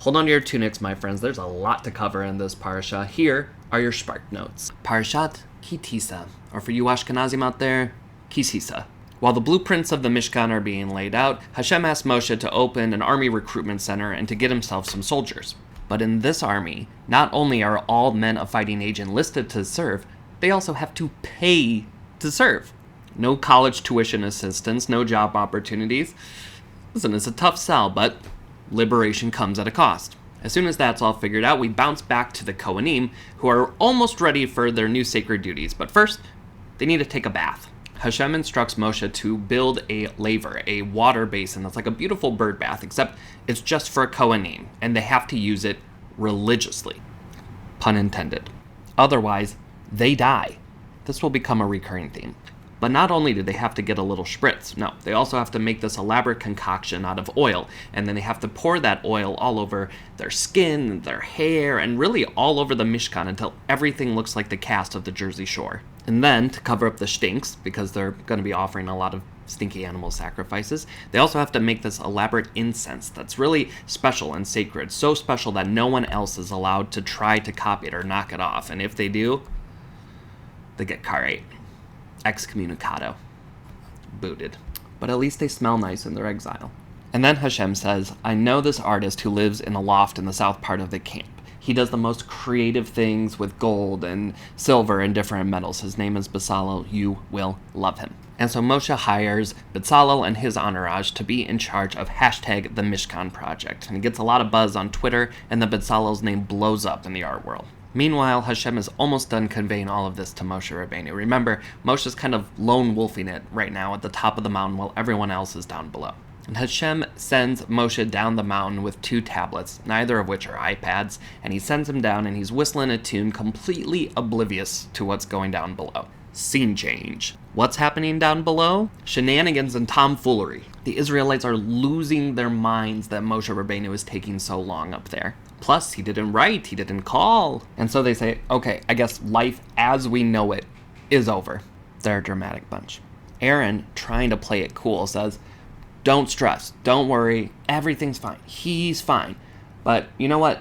Hold on to your tunics, my friends. There's a lot to cover in this parasha. Here are your SHPARK notes. Parashat ki Tisa, or for you Ashkenazim out there, ki Tisa. While the blueprints of the Mishkan are being laid out, Hashem asked Moshe to open an army recruitment center and to get himself some soldiers. But in this army, not only are all men of fighting age enlisted to serve, they also have to pay to serve. No college tuition assistance, no job opportunities. Listen, it's a tough sell, but liberation comes at a cost. As soon as that's all figured out, we bounce back to the kohenim, who are almost ready for their new sacred duties. But first, they need to take a bath. Hashem instructs Moshe to build a laver, a water basin that's like a beautiful bird bath, except it's just for a kohenim, and they have to use it religiously. Pun intended. Otherwise, they die. This will become a recurring theme. But not only do they have to get a little spritz, no, they also have to make this elaborate concoction out of oil, and then they have to pour that oil all over their skin, their hair, and really all over the Mishkan until everything looks like the cast of the Jersey Shore. And then, to cover up the stinks, because they're going to be offering a lot of stinky animal sacrifices, they also have to make this elaborate incense that's really special and sacred, so special that no one else is allowed to try to copy it or knock it off, and if they do, they get carate. Excommunicado. Booted. But at least they smell nice in their exile. And then Hashem says, I know this artist who lives in a loft in the south part of the camp. He does the most creative things with gold and silver and different metals. His name is Bezalel. You will love him. And so Moshe hires Bezalel and his entourage to be in charge of hashtag the Mishkan Project. And he gets a lot of buzz on Twitter, and the Bezalel's name blows up in the art world. Meanwhile, Hashem is almost done conveying all of this to Moshe Rabbeinu. Remember, Moshe's kind of lone wolfing it right now at the top of the mountain while everyone else is down below. And Hashem sends Moshe down the mountain with 2 tablets, neither of which are iPads, and he sends him down and he's whistling a tune completely oblivious to what's going down below. Scene change. What's happening down below? Shenanigans and tomfoolery. The Israelites are losing their minds that Moshe Rabbeinu is taking so long up there. Plus, he didn't write, he didn't call. And so they say, okay, I guess life as we know it is over. They're a dramatic bunch. Aaron, trying to play it cool, says, don't stress, don't worry, everything's fine. He's fine. But you know what?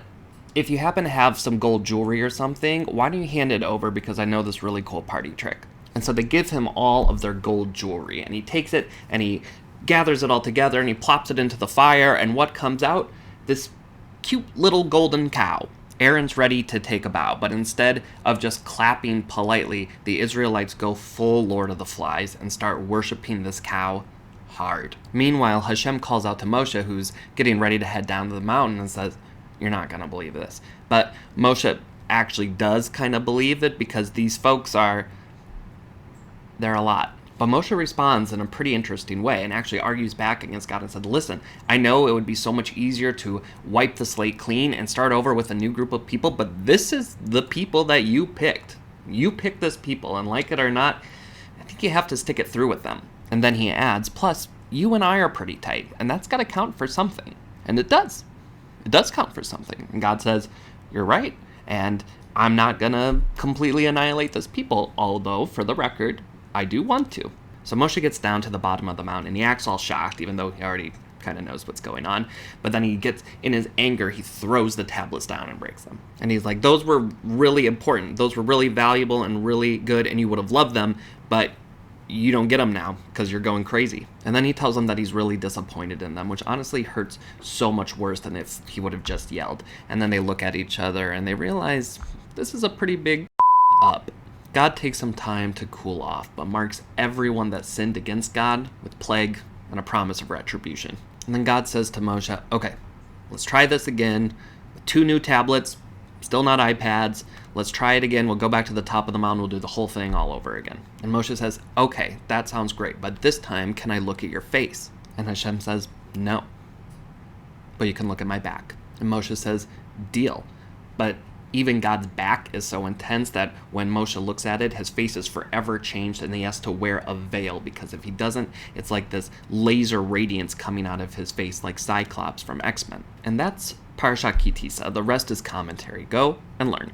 If you happen to have some gold jewelry or something, why don't you hand it over, because I know this really cool party trick. And so they give him all of their gold jewelry, and he takes it and he gathers it all together and he plops it into the fire, and what comes out? This cute little golden cow. Aaron's ready to take a bow, but instead of just clapping politely, the Israelites go full Lord of the Flies and start worshiping this cow hard. Meanwhile, Hashem calls out to Moshe, who's getting ready to head down to the mountain, and says, you're not going to believe this. But Moshe actually does kind of believe it, because these folks they're a lot. But Moshe responds in a pretty interesting way and actually argues back against God and said, listen, I know it would be so much easier to wipe the slate clean and start over with a new group of people, but this is the people that you picked. You picked this people, and like it or not, I think you have to stick it through with them. And then he adds, plus, you and I are pretty tight, and that's got to count for something. And it does. It does count for something. And God says, you're right, and I'm not going to completely annihilate this people, although, for the record, I do want to. So Moshe gets down to the bottom of the mountain, and he acts all shocked, even though he already kind of knows what's going on. But then he gets, in his anger, he throws the tablets down and breaks them. And he's like, those were really important. Those were really valuable and really good, and you would have loved them, but you don't get them now because you're going crazy. And then he tells them that he's really disappointed in them, which honestly hurts so much worse than if he would have just yelled. And then they look at each other and they realize this is a pretty big up. God takes some time to cool off, but marks everyone that sinned against God with plague and a promise of retribution. And then God says to Moshe, okay, let's try this again with 2 new tablets, still not iPads. Let's try it again. We'll go back to the top of the mountain. We'll do the whole thing all over again. And Moshe says, okay, that sounds great, but this time, can I look at your face? And Hashem says, no, but you can look at my back. And Moshe says, deal. But even God's back is so intense that when Moshe looks at it, his face is forever changed, and he has to wear a veil, because if he doesn't, it's like this laser radiance coming out of his face like Cyclops from X-Men. And that's Parashat ki Tisa. The rest is commentary. Go and learn.